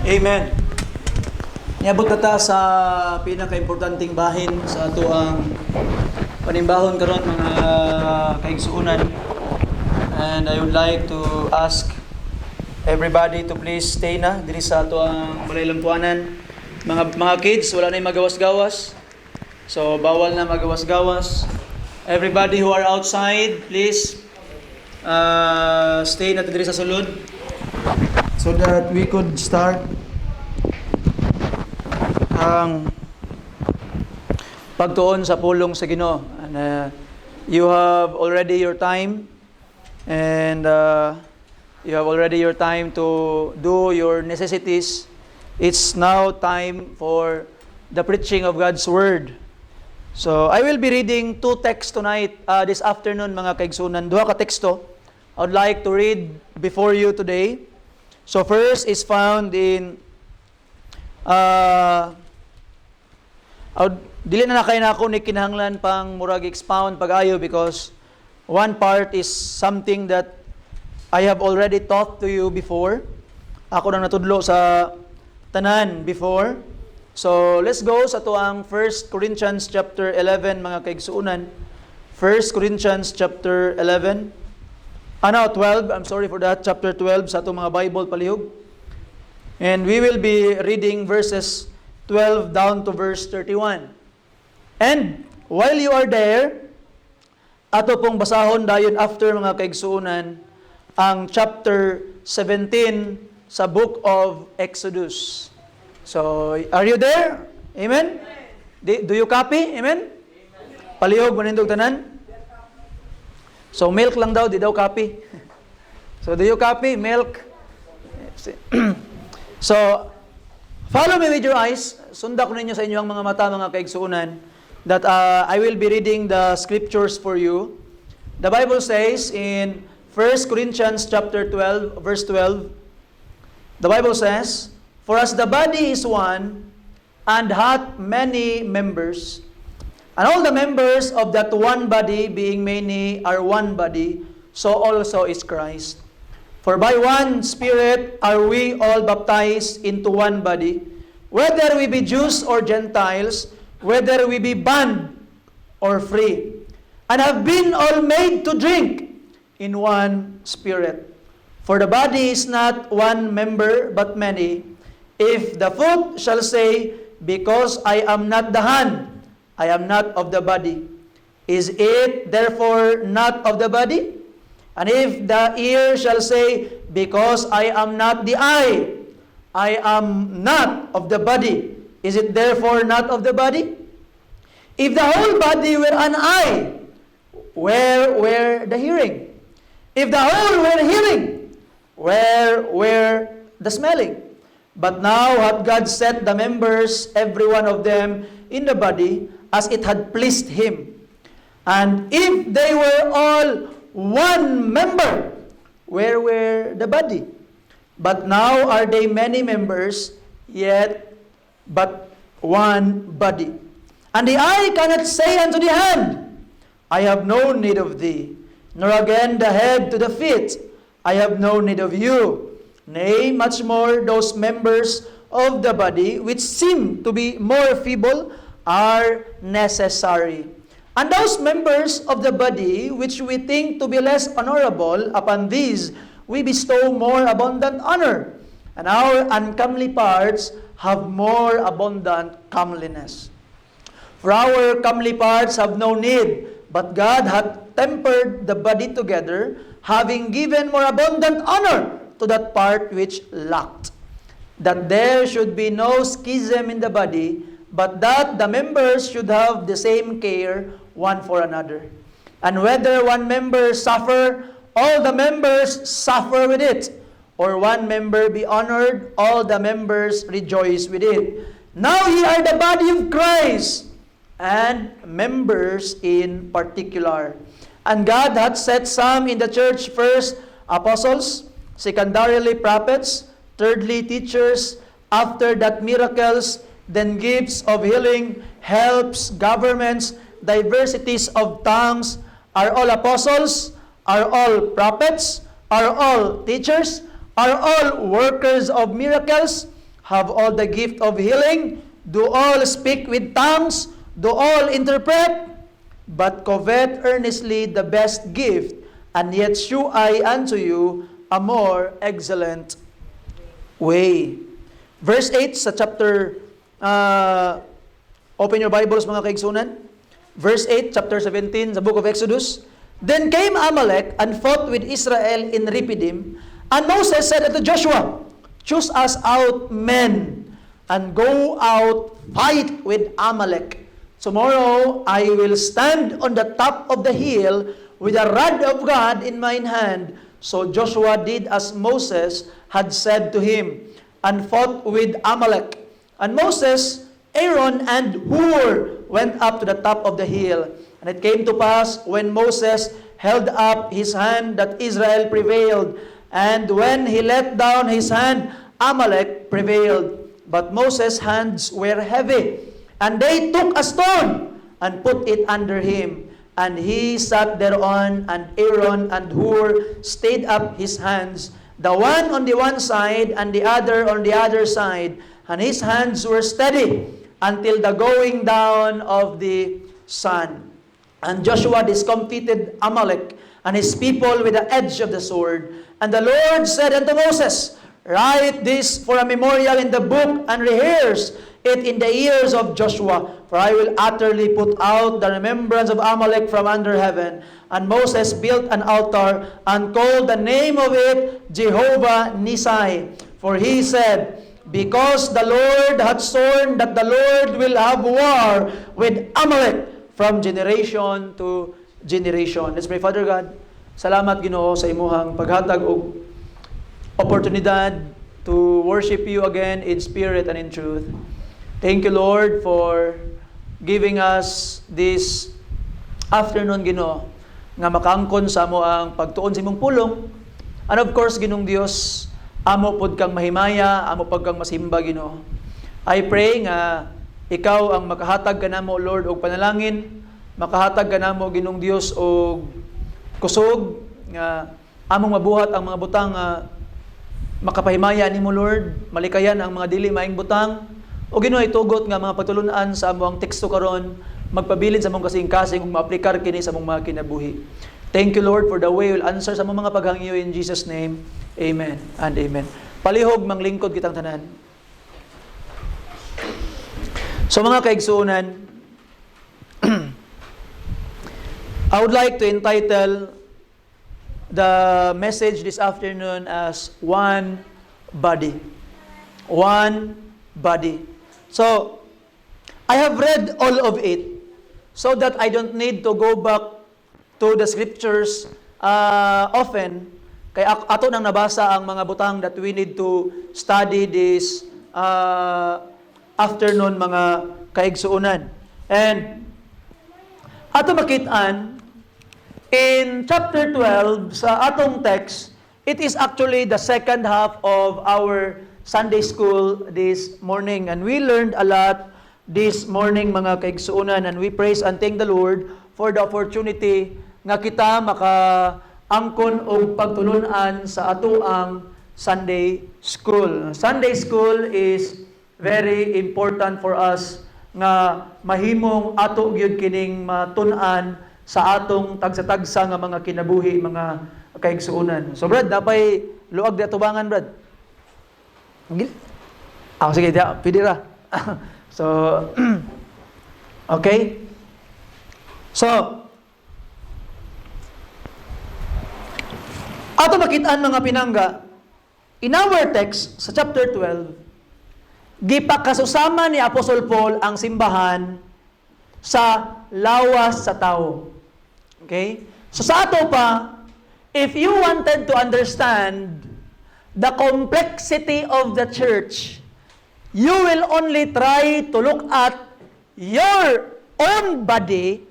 Amen. Niabot na ta sa pinaka-importanting bahin sa ato ang panimbahon karon mga kaigsuonan. And I would like to ask everybody to please stay na diri sa ato ang malaylampuanan. Mga kids, wala na yung magawas-gawas. So bawal na magawas-gawas. Everybody who are outside, please stay na diri sa sulod so that we could start ang pagtuon sa pulong sa Ginoo. And you have already your time, and you have already your time to do your necessities. It's now time for the preaching of God's Word. So I will be reading two texts tonight, this afternoon, mga kaigsunan. Duha ka teksto I would like to read before you today. So first is found in dili na kay nako ni kinahanglan pang murag expound pag-ayo, because one part is something that I have already taught to you before. Ako nang natudlo sa tanan before. So let's go sa tuang 1 Corinthians chapter 11, mga kaigsuunan. 1 Corinthians chapter 11. 12, I'm sorry for that, chapter 12 sa atong mga Bible palihog. And we will be reading verses 12 down to verse 31. And while you are there, ato pong basahon dayon after, mga kaigsuunan, ang chapter 17 sa book of Exodus. So, are you there? Amen? Do you copy? Amen? Palihog, manindog tanan? So, milk lang daw, di daw copy. So, do you copy? Milk. So, follow me with your eyes. Sunda ko ninyo sa inyong mga mata, mga kaigsuunan, that I will be reading the scriptures for you. The Bible says in 1 Corinthians chapter 12, verse 12, the Bible says, "For as the body is one, and hath many members, and all the members of that one body, being many, are one body, so also is Christ. For by one Spirit are we all baptized into one body, whether we be Jews or Gentiles, whether we be bond or free, and have been all made to drink in one Spirit. For the body is not one member, but many. If the foot shall say, Because I am not the hand, I am not of the body, is it therefore not of the body? And if the ear shall say, Because I am not the eye, I am not of the body, is it therefore not of the body? If the whole body were an eye, where were the hearing? If the whole were hearing, where were the smelling? But now hath God set the members, every one of them, in the body, as it had pleased Him. And if they were all one member, where were the body? But now are they many members, yet but one body. And the eye cannot say unto the hand, I have no need of thee, nor again the head to the feet, I have no need of you. Nay, much more those members of the body which seem to be more feeble are necessary. And those members of the body which we think to be less honorable, upon these we bestow more abundant honor, and our uncomely parts have more abundant comeliness. For our comely parts have no need, but God hath tempered the body together, having given more abundant honor to that part which lacked, that there should be no schism in the body, but that the members should have the same care one for another. And whether one member suffer, all the members suffer with it, or one member be honored, all the members rejoice with it. Now ye are the body of Christ, and members in particular. And God hath set some in the church, first apostles, secondarily prophets, thirdly teachers, after that miracles, then gifts of healing, helps, governments, diversities of tongues. Are all apostles? Are all prophets? Are all teachers? Are all workers of miracles? have all the gift of healing, do all speak with tongues, do all interpret, but covet earnestly the best gift, and yet shew I unto you a more excellent way. Verse 8 sa chapter, open your Bibles mga kaigsunan. Verse 8, chapter 17 sa book of Exodus. Then came Amalek and fought with Israel in Rephidim. And Moses said unto Joshua, choose us out men, and go out fight with Amalek. Tomorrow I will stand on the top of the hill with a rod of God in mine hand. So Joshua did as Moses had said to him, and fought with Amalek. And Moses, Aaron, and Hur went up to the top of the hill. And it came to pass, when Moses held up his hand, that Israel prevailed. And when he let down his hand, Amalek prevailed. But Moses' hands were heavy. And they took a stone and put it under him. And he sat thereon, and Aaron and Hur stayed up his hands, the one on the one side, and the other on the other side. And his hands were steady until the going down of the sun. And Joshua discomfited Amalek and his people with the edge of the sword. And the Lord said unto Moses, write this for a memorial in the book, and rehearse it in the ears of Joshua, for I will utterly put out the remembrance of Amalek from under heaven. And Moses built an altar, and called the name of it Jehovah Nissi. For he said, because the Lord hath sworn that the Lord will have war with Amalek from generation to generation. Let's pray. Father God, salamat Ginoo sa imuhang paghatag og oportunidad to worship you again in spirit and in truth. Thank you, Lord, for giving us this afternoon, Ginoo, nga makaangkon sa amo ang pagtuon sa imong pulong. And of course, Ginong Dios, amo pod kang mahimaya, amo pag kang masimba, Ginoo. I pray nga ikaw ang makahatag kanamo, Lord, og panalangin, makahatag kanamo, Ginong Dios, og kusog nga among mabuhat ang mga butang makapahimaya nimo, Lord, malikayan ang mga dili maing butang. O Ginoo, itugot nga mga pagtulunan sa among teksto karon, magpabilin sa among kasing-kasing ug maaplikar kini sa among mga kinabuhi. Thank you, Lord, for the way you will answer sa among mga paghangyo in Jesus' name. Amen and amen. Palihog manglingkod kitang tanan. So mga kaigsuonan, I would like to entitle the message this afternoon as One Body. One Body. So, I have read all of it so that I don't need to go back to the scriptures often. Kaya ato nang nabasa ang mga butang that we need to study this afternoon, mga kaigsuonan. And ato makitaan in chapter 12 sa atong text, it is actually the second half of our Sunday school this morning. And we learned a lot this morning, mga kaigsuonan, and we praise and thank the Lord for the opportunity nga kita makaangkon og pagtulunan sa atoang Sunday school. Sunday school is very important for us nga mahimong ato gyud kining matun-an sa atong tagsa-tagsa nga mga kinabuhi, mga kaigsuonan. So Brad, napay luag di atubangan, Brad. Sige, pwede ra. So, okay. So, ato makitaan mga pinangga, in our text, sa chapter 12, gipakasusama ni Apostol Paul ang simbahan sa lawas sa tao. Okay? So sa ato pa, if you wanted to understand the complexity of the church, you will only try to look at your own body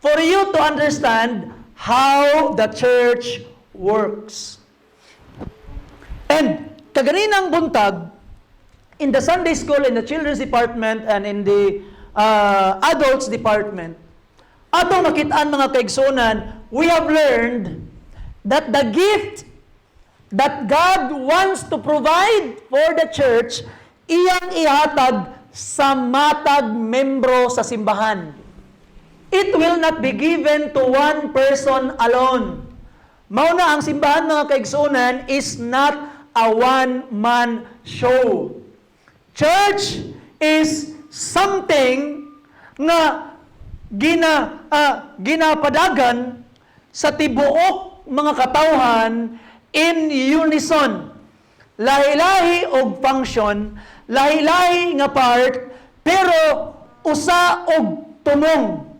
for you to understand how the church works. And kaganinang buntag, in the Sunday school, in the children's department, and in the adults department, atong makitaan mga kaigsuonan, we have learned that the gift that God wants to provide for the church iyang ihatag sa matag membro sa simbahan. It will not be given to one person alone. Mauna ang simbahan, mga kaigsunan, is not a one-man show. Church is something nga ginapadagan sa tibuok mga katawhan in unison. Lahi-lahi og function, lahi-lahi nga part, pero usa og tumong.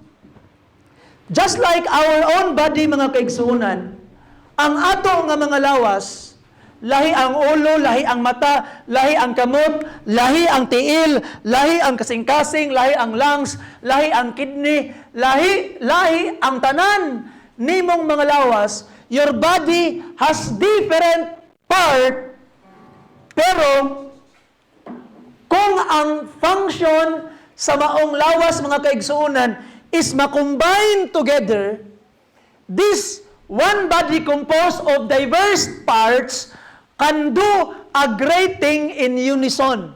Just like our own body, mga kaigsunan, ang ato nga mga lawas, lahi ang ulo, lahi ang mata, lahi ang kamot, lahi ang tiil, lahi ang kasing-kasing, lahi ang lungs, lahi ang kidney, lahi ang tanan nimong mga lawas. Your body has different part, pero kung ang function sa maong lawas, mga kaigsuunan, is ma-combine together, this one body composed of diverse parts can do a great thing in unison.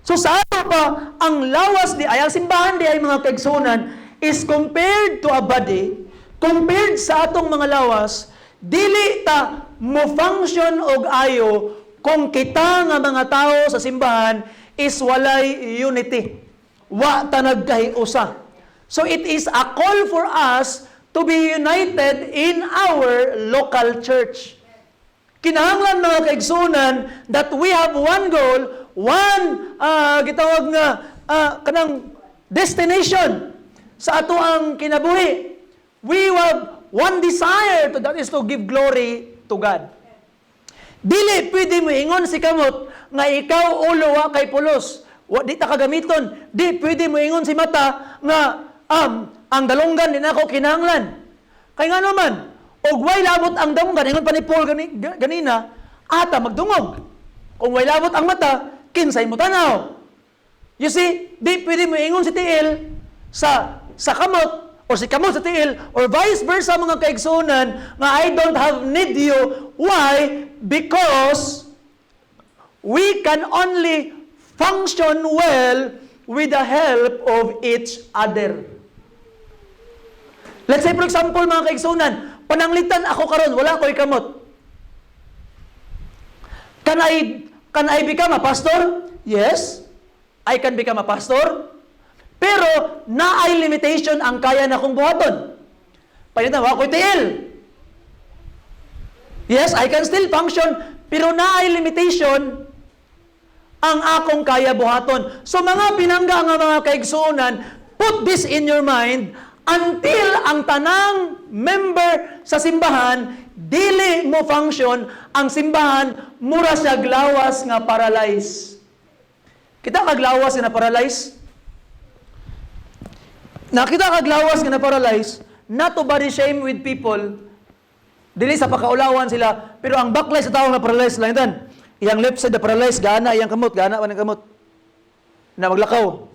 So sa ato pa, ang lawas di ay, ang simbahan di ay, mga kaigsuunan, is compared to a body, compared sa atong mga lawas, dili ta mo function og ayo kung kita nga mga tao sa simbahan is walay unity. Wa ta nagkahiusa. So it is a call for us to be united in our local church. Kinahanglan, mga kaigsunan, that we have one goal, one gitawag nga kanang destination sa ato ang kinabuhi. We have one desire, that is to give glory to God. Dili pwede mo ingon si kamot nga ikaw ulo wa kay pulos. Wa di ta kagamiton. Di pwede mo ingon si mata nga ang dalunggan din ako kinahanglan. Kay nga naman, og way labot ang dalunggan, ingon pa ni Paul ganina, ata magdungog. Kung way labot ang mata, kinsay mo tanaw. You see, di pwede mo ingon si tiil sa kamot, or si kamot sa tiil, or vice versa, mga kaigsunan, nga I don't have need you. Why? Because we can only function well with the help of each other. Let's say, for example, mga kaigsunan, pananglitan ako karon, wala ko'y kamot. Can I become a pastor? Yes, I can become a pastor. Pero, naay limitation ang kaya na kong buhaton. Palitan, wala ko'y tiil. Yes, I can still function, pero naay limitation ang akong kaya buhaton. So, mga pinangga nga mga kaigsunan, put this in your mind, until ang tanang member sa simbahan, dili mo function, ang simbahan, mura siya glawas nga paralyze. Kita kaglawas nga paralyze? Nakita kaglawas nga paralyze, not to body shame with people, dili sa pakaulawan sila, pero ang baklay sa tao nga paralyze, lang yan. Iyang left side na paralyze, gana, iyang kamot, gana, wanang kamot. Na maglakaw.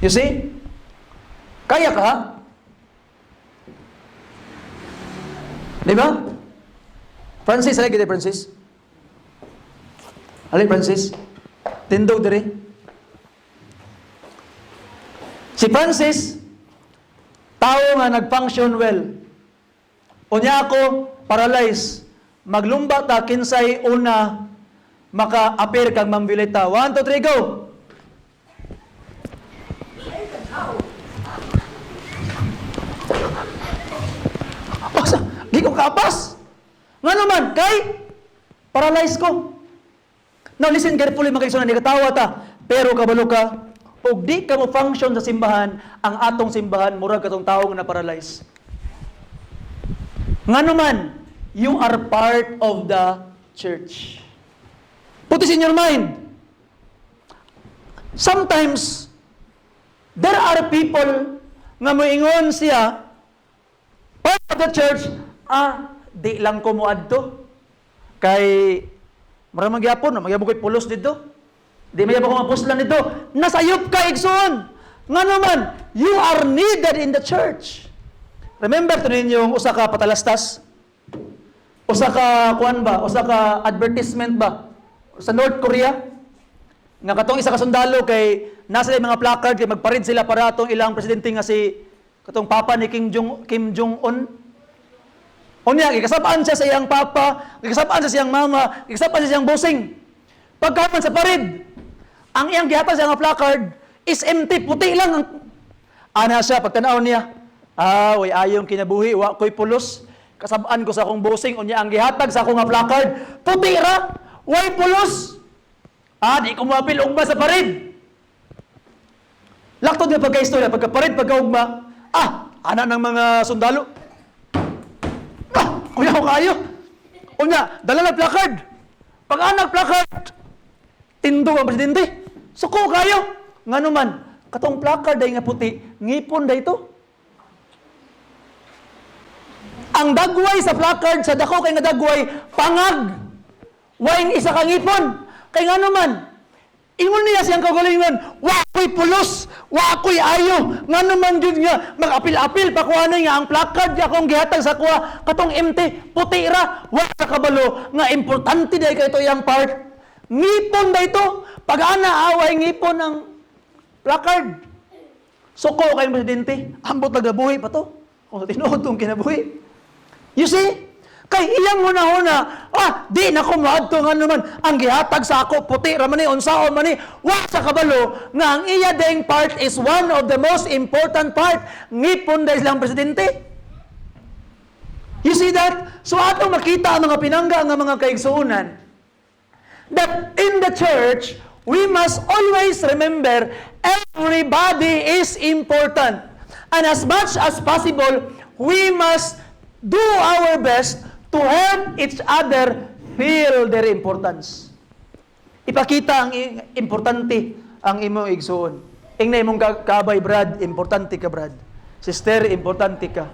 You see? Kaya ka? Di ba? Francis, alay kita, Francis. Alay, Francis. Tindog diri. Si Francis, tao nga nag-function well. Unya ako, paralyzed. Maglumba ta, kinsay una, maka-appear kang Ma'am Violeta. 1, 2, 3, go! Di ko kapas. Nga naman, kay paralyzed ko. Now listen carefully, mga kaigsunan, di katawa ta. Pero kabalo ka, og di ka mo function sa simbahan, ang atong simbahan, murag katong tao nga na-paralyze. Nga naman, you are part of the church. Put this in your mind. Sometimes, there are people nga moingon siya, part of the church, di lang ko mo adto. Kay, maramang gyapon, magyabog ko'y pulos dito. Di magyabog ko mapuslan dito. Nasayop ka, igsoon. Nga naman, you are needed in the church. Remember to ninyo yung usa ka patalastas? Usa ka kuan ba? Usa ka advertisement ba? Sa North Korea? Nga katong isa ka sundalo kay nasa mga placard kay magparid sila para atong ilang presidente nga si katong papa ni Kim Jong-un. Unya, ikasapaan siya sa iyang papa, ikasapaan siya sa iyang mama, ikasapaan siya sa iyang bossing. Pagkaman sa parid, ang iyang gihatag sa mga placard is empty, puti lang. Ana siya, pagtanaw niya, way ayong kinabuhi, wa ko'y pulos. Kasabaan ko sa akong bossing, unya ang gihatag sa akong placard, puti ra, way pulos. Di ko mapil ugma sa parid. Laktod nga pagka-istorya, pagka-parid, pagka-ugma, ana ng mga sundalo. Kuya ko kayo. Unya, dala na placard. Pag anak placard, tindog ang presidente. Suko kayo. Nga naman, katong placard ay nga puti, ngipon day ito. Ang dagway sa placard, sa dako kay nga dagway, pangag. Waing isa kang ngipon. Kay nga naman, ingon niya siyang kagalingan, wa ko'y pulos, wa ko'y ayo. Nga naman yun nga, mag-apil-apil, pakuha na nga ang placard niya kung gihatag sa kuha, katong empty, puti ra, wa sa kabalo, nga importante day kayo ito yung part. Ngipon day ito, pag-ana away ngipon ang placard. Suko kayong presidente, ambot nagabuhi pa to. Kung tinuod itong kinabuhi. You see? Kay iyang huna-huna, di na kumuadto nga naman, ang gihatag sa ako, puti ra man ni, unsaon man ni, wa sa kabalo, nga ang iya ding part is one of the most important part, ngipon dahil lang presidente. You see that? So atong makita ang mga pinangga nga mga kaigsuunan, that in the church, we must always remember, everybody is important. And as much as possible, we must do our best to help each other feel their importance. Ipakita ang importante ang imong igsuon. Ingna imong kabay, Brad, importante ka, Brad. Sister, importante ka.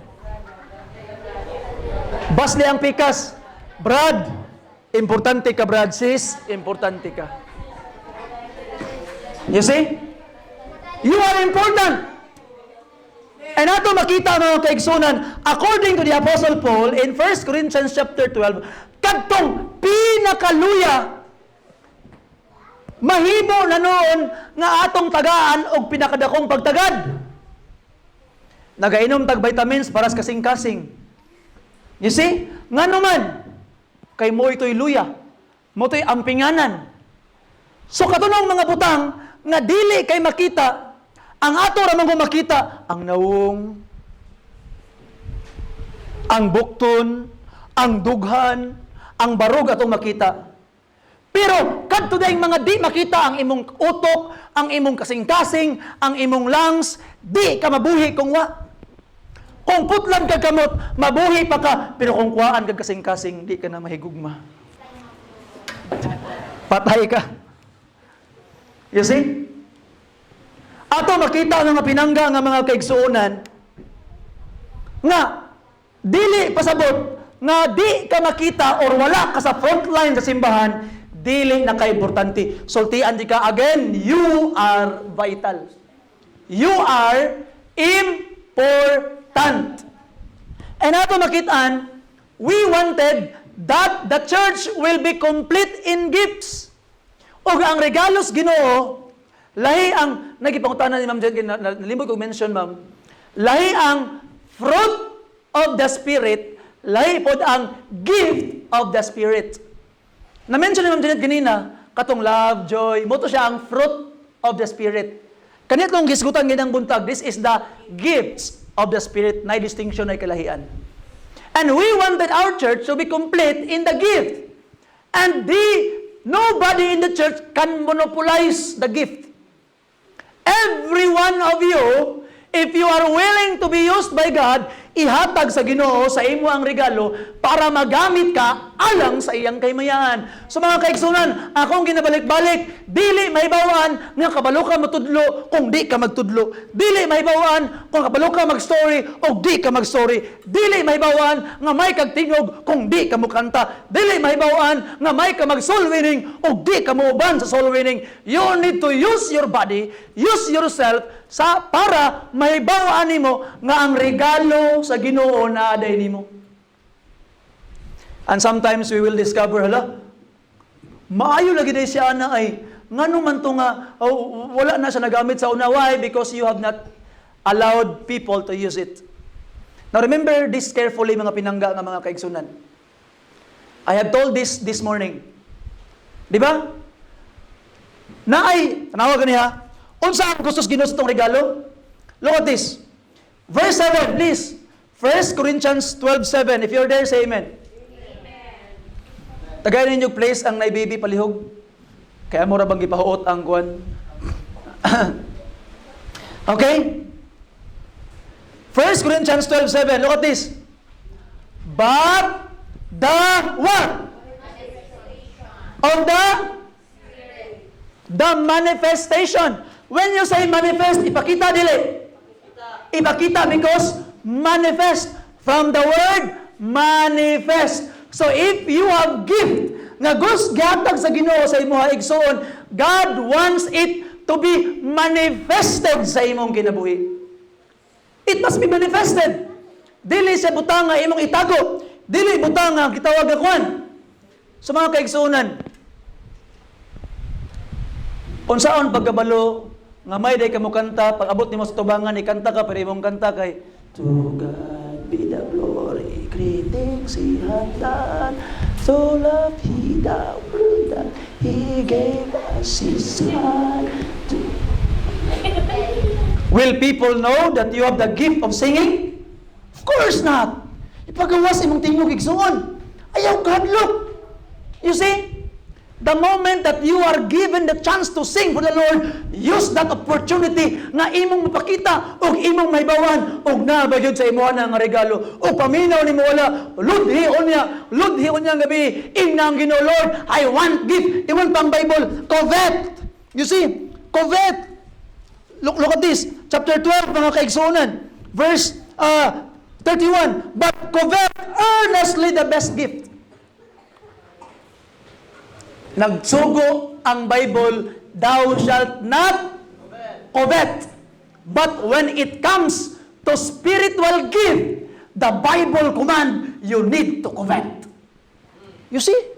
Basli ang pikas, Brad, importante ka, Brad. Sis, importante ka. You see? You are important. And ato makita mga kaigsunan, according to the Apostle Paul in 1 Corinthians chapter 12, kadtong pinakaluya, mahimo na noon nga atong tagaan og pinakadakong pagtagad. Nagainom tag vitamins para sa kasing-kasing. You see? Nga naman, kay mo ito'y luya, mo ito'y ampinganan. So katunong mga butang, nga dili kay makita, ang ato ramang kung makita, ang nawong, ang bukton, ang dughan, ang barog atong makita. Pero, kadto dayong mga di makita ang imong utok, ang imong kasing-kasing, ang imong lungs, di ka mabuhi kung wa. Kung putlan ka kamot, mabuhi pa ka, pero kung kuhaan ka kasing-kasing, di ka na mahigugma. Patay ka. You see? Ato makita ang mga pinangga ng mga kaigsuunan nga dili pasabot nga di ka makita or wala ka sa frontline sa simbahan, dili na ka-importante. Sultian di ka again, you are vital. You are important. And ato makitaan, we wanted that the church will be complete in gifts. O ang regalos Ginoo, lahi ang, nagipangutanan ni Ma'am Jen, nalimot kong mention, Ma'am, lahi ang fruit of the Spirit, lahi po ang gift of the Spirit. Na-mention ni Ma'am Janet ganina, katong love, joy, mo to siya ang fruit of the Spirit. Kanitong gisgutan ginang buntag, this is the gifts of the Spirit, na distinction ay kalahian. And we wanted our church to be complete in the gift. And nobody in the church can monopolize the gift. Every one of you, if you are willing to be used by God, ihatag sa Ginoo sa imo ang regalo para magamit ka alang sa iyang kaymayan. So mga kaigsunan, akong ginabalik-balik, dili mahibawaan nga kabalo ka matudlo kung di ka magtudlo. Dili mahibawaan kung kabalo ka mag-story o di ka mag-story. Dili mahibawaan nga may kagtingog kung di ka mukanta. Dili mahibawaan nga may ka mag-soul winning o di ka muuban sa soul winning. You need to use your body, use yourself para mahibawaan nimo nga ang regalo sa Ginoo na aday nimo. And sometimes we will discover, maayo lagi day siya na ay, ngano man to nga, wala na siya nagamit sa una. Why? Because you have not allowed people to use it. Now remember this carefully, mga pinangga nga mga kaigsunan. I have told this morning. Di ba? Tanawa ganiha, unsa ang gustos Ginoo sa itong regalo? Look at this. Verse 7, please. 1 Corinthians 12:7. If you're there, say amen. Tagay ninyo place ang naibibi palihog. Kaya mo ra bang gipahuot ang kuan? Okay? 1 Corinthians 12:7. Look at this. But the what? Of the manifestation. When you say manifest, ipakita dili. Ipakita because manifest. From the word manifest. So if you have gift nga gihatag sa Ginoo sa imong igsoon, God wants it to be manifested sa imong kinabuhi. It must be manifested. Dili siya butang nga imong itago. Dili butang nga gitawag nga kuan. Sa mga kaigsuonan, unsaon pagkabalo nga may day ka mo kanta, pag abot nimo sa tubangan ikanta ka pero imong kanta kay To God be the glory, greetings He hath done. So loved He the world that He gave us His Son. Will people know that you have the gift of singing? Of course not. Ipagawas imong tingog igsoon. Ayaw kadlok. You see? The moment that you are given the chance to sing for the Lord, use that opportunity na imong mapakita o imong maibawan o nabagyod sa imuha nga regalo o paminaw ni mo wala ludhion niya gabi inang Ginoo, Lord, I want gift. Iwan pang Bible, covet. You see, covet. Look at this, chapter 12 mga kaigsuonan, verse 31. But covet earnestly the best gift. Nagsugo ang Bible, thou shalt not covet. But when it comes to spiritual gift, the Bible command, you need to covet. You see?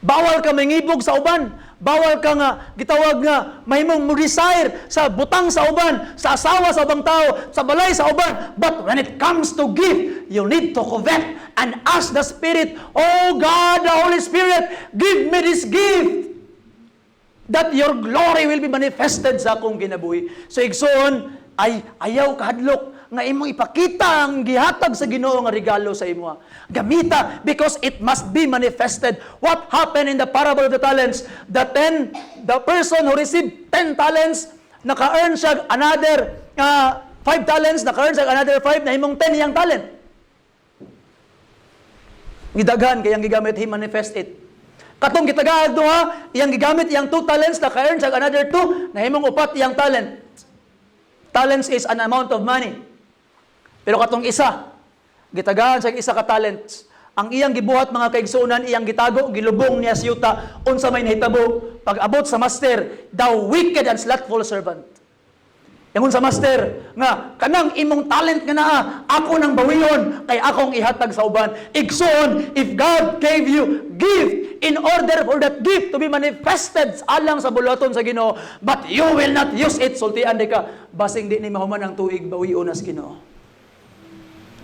Bawal ka mangibog sa uban. Bawal ka nga, gitawag nga, mahimong mo-desire sa butang sa uban, sa asawa sa ubang tao, sa balay sa uban. But when it comes to gift, you need to covet and ask the Spirit, Oh God, the Holy Spirit, give me this gift that your glory will be manifested sa akong kinabuhi. So igsoon, ay ayaw kahadlok nga imong ipakita ang gihatag sa Ginoo nga regalo sa imo. Gamita because it must be manifested. What happened in the parable of the talents? The person who received 10 talents, naka-earn siya another 5 talents, naka-earn siya another 5, na imong 10 iyang talent. Gidaghan kayang gigamit, he manifest it. Katong gitagad ha, iyang gigamit iyang 2 talents, naka-earn siya another 2, na imong 4 iyang talent. Talents is an amount of money. Pero katong isa, gitagahan sa isa ka talents. Ang iyang gibuhat mga kaigsuonan, iyang gitago, gilubong niya sa yuta, unsa may nahitabo, pag abot sa master, thou wicked and slothful servant. Yung sa master, nga, kanang imong talent nga naa, ako nang bawiyon, kay akong ihatag sa uban. Igsoon, if God gave you gift, in order for that gift to be manifested alang sa bulaton sa Ginoo, but you will not use it, sultian di ka, basing di ni mahuman ang tuig, bawiyon as Ginoo.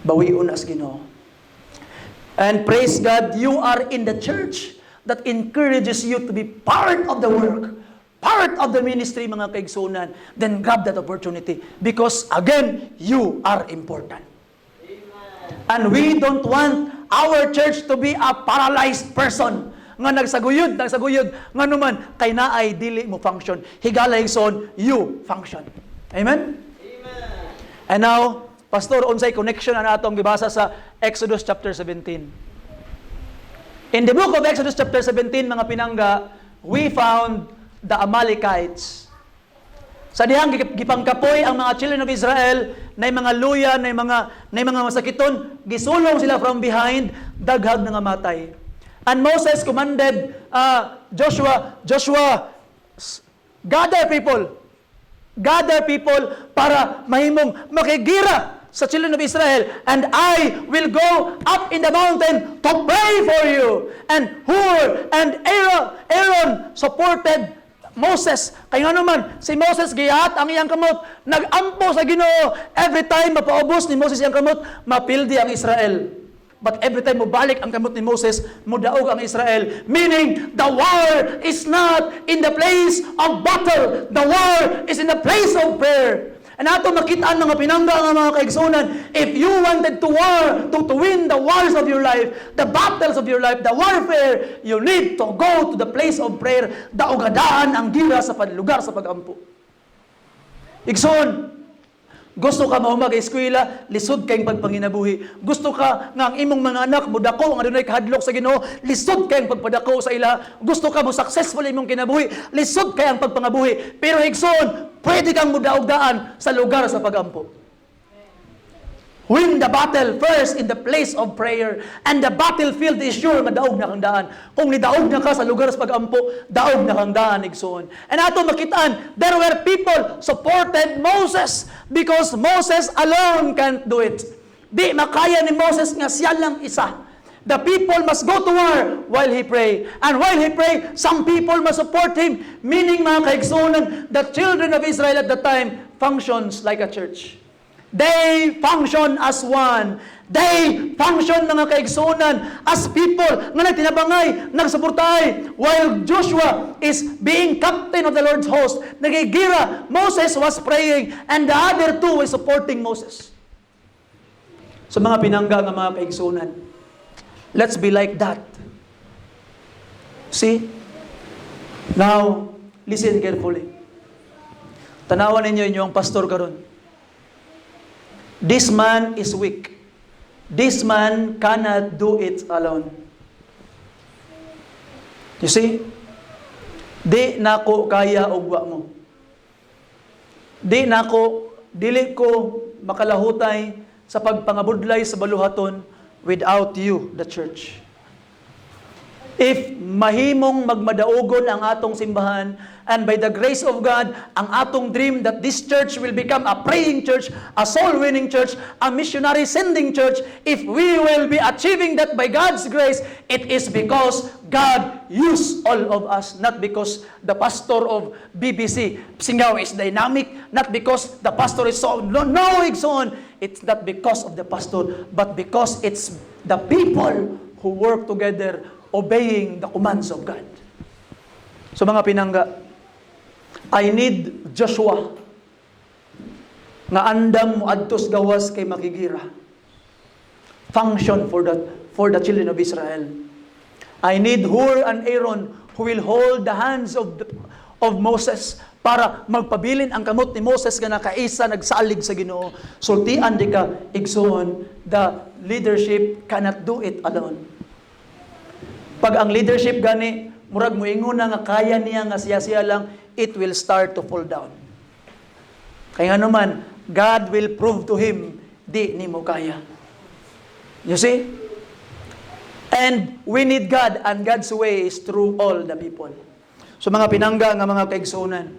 Bawion as Ginoo. And praise God, you are in the church that encourages you to be part of the work, part of the ministry, mga kaigsunan. Then grab that opportunity because again, you are important. Amen. And we don't want our church to be a paralyzed person nga nagsaguyod, nga naman kay naay dili mo function. Higala higson, you function. Amen? Amen. And now, Pastor, unsay connection na atong gibasa sa Exodus chapter 17. In the book of Exodus chapter 17, mga pinangga, we found the Amalekites. Sa dihang gipangkapoy ang mga children of Israel, na mga luya, na mga masakiton, gisulong sila from behind, daghag nga matay. And Moses commanded Joshua, gather people para mahimong makigira sa children of Israel, and I will go up in the mountain to pray for you. And Hur and Aaron supported Moses. Kaya nga naman, si Moses giyat ang iyang kamot, nag-ampo sa Ginoo. Every time mapaubos ni Moses iyang kamot, mapildi ang Israel. But every time mubalik ang kamot ni Moses, mudaog ang Israel. Meaning, the war is not in the place of battle. The war is in the place of prayer. And ato makitaan mga pinangga nga mga kaigsunan, if you wanted to war, to win the wars of your life, the battles of your life, the warfare, you need to go to the place of prayer. Daugadaan ang gira sa lugar sa pagampo. Igsoon, gusto ka mag-eskwela, lisod kayong pagpanginabuhi. Gusto ka nga ang imong mga anak, budako, ang adunay kahadlok sa Ginoo, lisod kayong pagpadako sa ila. Gusto ka mo successful imong kinabuhi, lisod kayang pagpangabuhi. Pero higson, pwede kang mudaog-daan sa lugar sa pagampo. Win the battle first in the place of prayer. And the battlefield is sure nga daog na kang daan. Kung nidaog na ka sa lugar sa pagampo, daog na kang daan, igsoon. And ato makitaan, there were people supported Moses because Moses alone can't do it. Di makaya ni Moses nga siya lang isa. The people must go to war while he pray. And while he pray, some people must support him. Meaning, mga kaigsunan, the children of Israel at the time functions like a church. They function as one. They function, mga kaigsunan, as people nga nagtinabangay, nagsuportay. While Joshua is being captain of the Lord's host, nagigira, Moses was praying, and the other two were supporting Moses. So mga pinangga nga mga kaigsunan, let's be like that. See? Now, listen carefully. Tanawan ninyo inyong pastor karon. This man is weak. This man cannot do it alone. You see? Di nako kaya ugwa mo. Dili ko makalahutay sa pagpangabudlay sa baluhaton without you, the church. If mahimong magmadaogon ang atong simbahan, and by the grace of God, ang atong dream that this church will become a praying church, a soul-winning church, a missionary-sending church, if we will be achieving that by God's grace, it is because God used all of us, not because the pastor of BBC Singaw is dynamic, not because the pastor is so knowing so on. It's not because of the pastor, but because it's the people who work together obeying the commands of God. So mga pinangga, I need Joshua nga andam mo adtos gawas kay makigira. Function for the children of Israel. I need Hur and Aaron who will hold the hands of Moses para magpabilin ang kamot ni Moses nga nakaisa nagsalig sa Ginoo. Sultian di ka igsoon, the leadership cannot do it alone. Pag ang leadership gani, murag moingon na nga kaya niya nga siya lang, it will start to fall down. Kaya nga naman, God will prove to him, di ni mo kaya. You see? And we need God, and God's way is through all the people. So mga pinangga nga mga kaigsunan,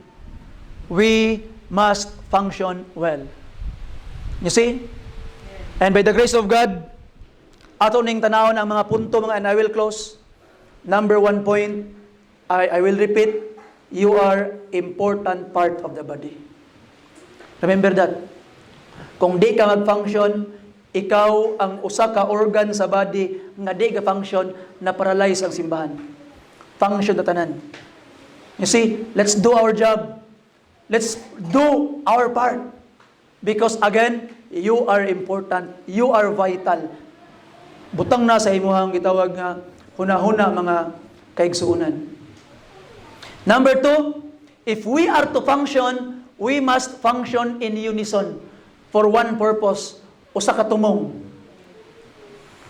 we must function well. You see? And by the grace of God, ato ning tanawon ang mga punto mga, and I will close. Number 1 point, I will repeat, you are important part of the body. Remember that. Kung di ka mag-function, ikaw ang usa ka organ sa body nga di ka function, na paralyze ang simbahan. Function na tanan. You see, let's do our job. Let's do our part. Because again, you are important. You are vital. Butang na sa imuhang gitawag nga huna-huna mga kaigsuunan. Number 2, if we are to function, we must function in unison for one purpose, usa ka tumong.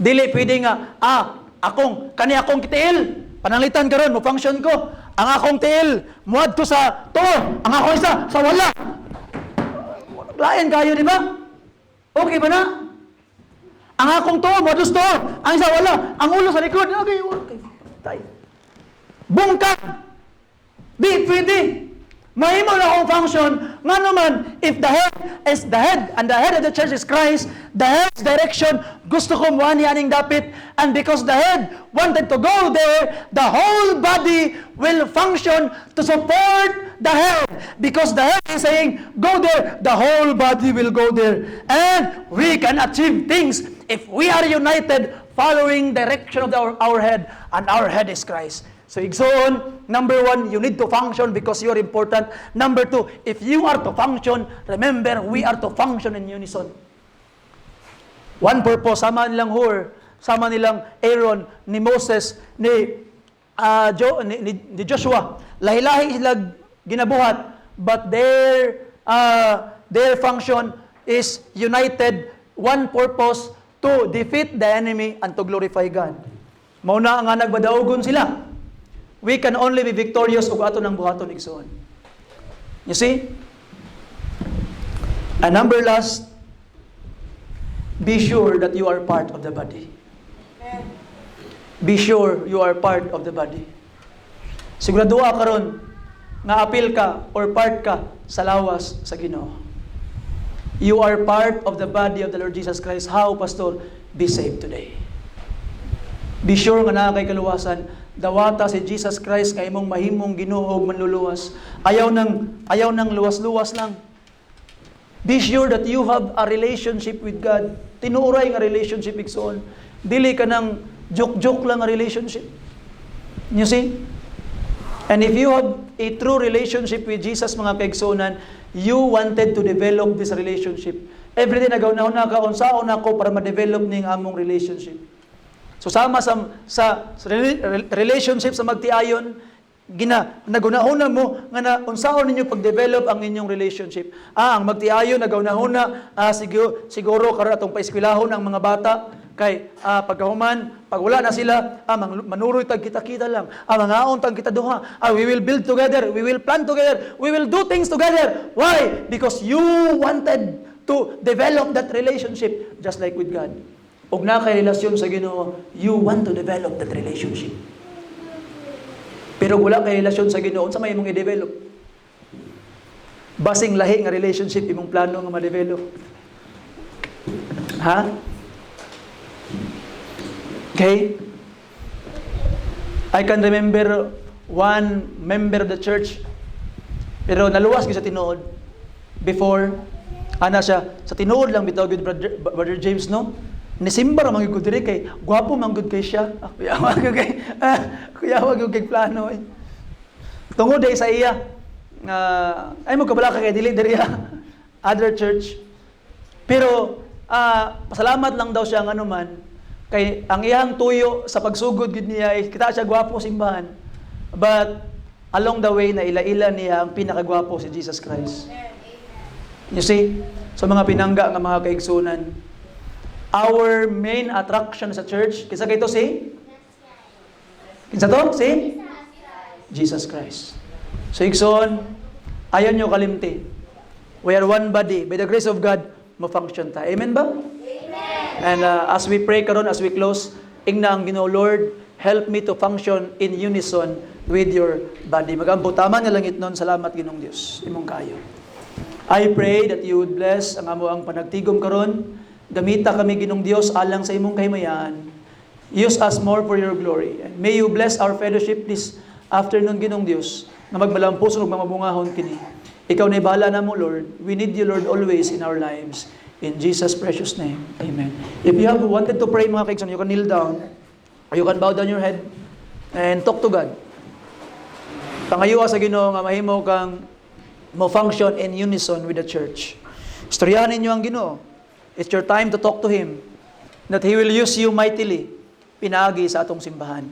Dili pwede nga, kani akong tiil, pananglitan karon mo function ko. Ang akong tiil, muad ko sa to. Ang akong isa, sa wala. Lain kayo, di ba? Okay ba na? Ang akong to, muad to. Ang isa, wala. Ang ulo sa likod. Okay. Tayo. Bungkak. Di pwede. Mahimo na akong function. Nga naman, if the head is the head, and the head of the church is Christ, the head's direction, gusto ko muani aning dapit, and because the head wanted to go there, the whole body will function to support the head. Because the head is saying, go there, the whole body will go there. And we can achieve things if we are united following direction of our head, and our head is Christ. So, igsoon, number 1, you need to function because you are important. Number 2, if you are to function, remember, we are to function in unison. One purpose, sama nilang Hur, sama nilang Aaron, ni Moses, ni Joshua. Lahi-lahi sila ginabuhat, but their function is united, one purpose, to defeat the enemy and to glorify God. Mauna nga nagbadaogon sila. We can only be victorious ug ato ng buhaton igsoon. You see? And number last, be sure that you are part of the body. Be sure you are part of the body. Sigurado ka karon nga apil ka or part ka sa lawas sa Ginoo. You are part of the body of the Lord Jesus Christ. How, Pastor? Be saved today. Be sure nga naa kay kaluwasan. Dawata si Jesus Christ kay imong mahimong Ginoo ug manluluwas. Ayaw nang luwas-luwas lang. Be sure that you have a relationship with God. Tinuoray nga relationship igsoon. Dili ka nang joke-joke lang nga relationship. You see? And if you have a true relationship with Jesus, mga kaigsoonan, you wanted to develop this relationship. Every day nagaw-nahon na ka, unsaon ako para ma-develop ning among relationship. So sama sa relationship sa magtiayon, nagunahuna mo nga na unsaon ninyo pag-develop ang inyong relationship. Ang magtiayon nagaunahuna siguro karon atong paeskwelahon ang mga bata kay pagkahuman pag wala na sila manuroy tag kita-kita lang. Mangaon tag kita duha. We will build together, we will plan together, we will do things together. Why? Because you wanted to develop that relationship just like with God. Og na kay relasyon sa Ginoo, you want to develop that relationship. Pero wala kay relasyon sa Ginoo, unsa may imong i-develop? Basing lahi nga relationship imong plano nga ma-develop. Ha? Okay? I can remember one member of the church, pero naluwas gyud sa tinuod. Before, ana siya, sa tinuod lang bitaw gyud Brother James, no? Nisimba ra mangyud ko diri kay gwapo manggod kay siya. Kuya wag kay plano eh. Tungod sa iya ay mo kabala kay dili diri other church. Pero pasalamat lang daw siya ngano man kay ang iyang tuyo sa pagsugod gid niya kita siya gwapo simbahan. But along the way na ila-ila niya ang pinakagwapo si Jesus Christ. You see? So mga pinangga nga mga kaigsunan, our main attraction sa church, kinsa kay to si? Kinsa to? Si? Jesus Christ. So igsoon, ayon nyo kalimti. We are one body. By the grace of God, ma-function ta. Amen ba? Amen. And as we pray karon, as we close, ingna ang Ginoo, Lord, help me to function in unison with your body. Magampo tama nga langit nun. Salamat Ginoong Dios. Imong kayo. I pray that you would bless ang amo ang panagtigom karon. Gamita kami Ginong Dios alang sa imong kahimayan. Use us more for your glory. And may you bless our fellowship this afternoon Ginong Dios na magmalampuson ug mamabungahon kini. Ikaw na bahala na mo Lord. We need you Lord always in our lives. In Jesus precious name. Amen. If you have wanted to pray mga kaigsoon, you can kneel down or you can bow down your head and talk to God. Pangayuwa sa Ginoo nga mahimo kang mo function in unison with the church. Istoryahan ninyo ang Ginoo. It's your time to talk to Him, that He will use you mightily, pinaagi sa atong simbahan.